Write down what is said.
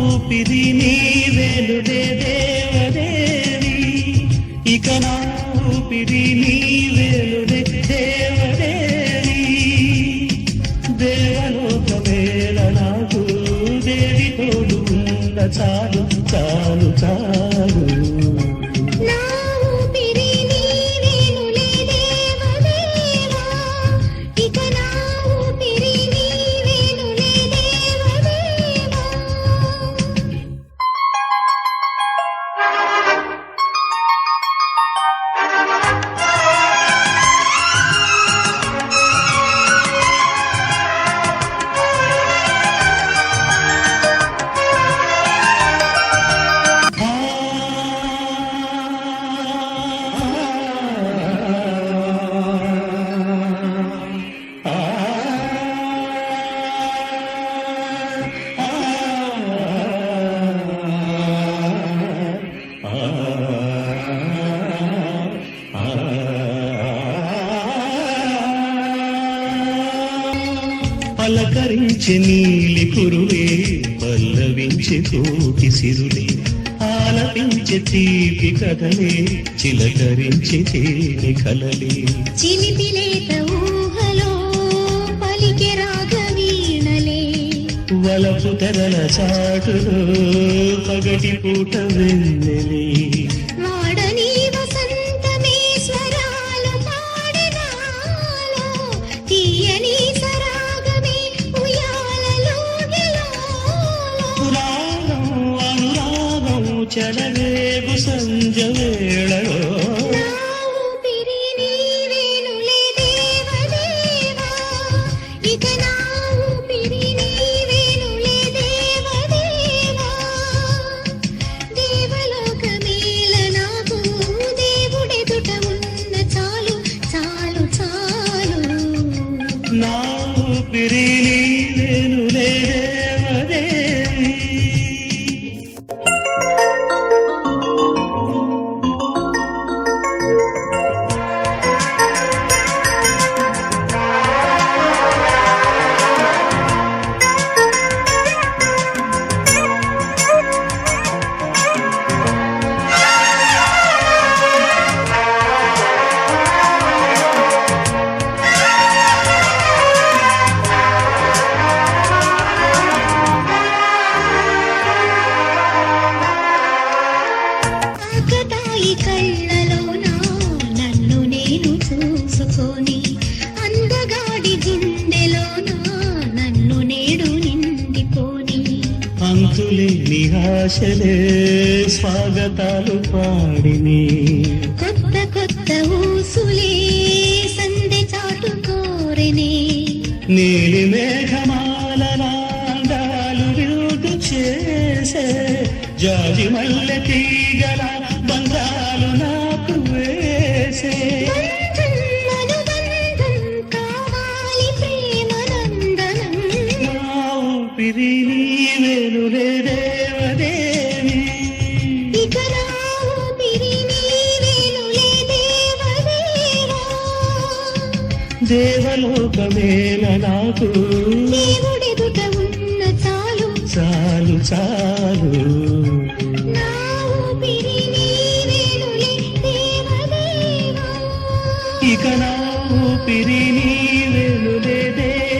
ఊపిరి నీవేలుడే దేవదేవి, ఇక నా ఊపిరి నీవేలుడే దేవదేవి. దేవలోకమేళ నాకు దేవి తోడు ఉన్న చాలు చాలు చాలు. పలకరించే నీలి కురువే, పల్లవించే కోటి సిరులే, ఆలపించే తీపి కథలే, చిలకరించే తేనె కలలే. చిలిపిలేత ఊహలో పలికే రాగవీణలే, వలపు తెరల చాటులో పగటి పూట వెన్నెలే. వాడని వసంతమే స్వరాలు పాడినాలో, తీయని సరాగమే ఉయ్యాలలో పురాణం అనురాగం చలవేగు సంజ వేళలో. నా ఊపిరి నీవేనులే దేవదేవి. కళ్ళలోనా నన్ను నేను చూసుకొని, అందగాడి గుండెలోనా నన్ను నేడు నిండిపోని. అంతులేని ఆశలే స్వాగతాలు పాడిని, కొత్త కొత్త ఊసులే సందె చాటు కోరినే. నీలి మేఘమాల నాందాలు విరుదు చేసే, జాజి మల్లె తీగల బంధాలు నాకు వేసే. కావాలి ప్రేమ నందనం, నా ఊపిరి నీవేనులే దేవదేవి, ఇక నా ఊపిరి నీవేనులే దేవదేవా. దేవలోకమేళ నాకు దేవుడెదుట ఉన్న చాలు చాలు చాలు. నా ఊపిరి నీవేనులే దేవదేవా, ఇక నా ఊపిరి నీవేనులే దేవదేవి.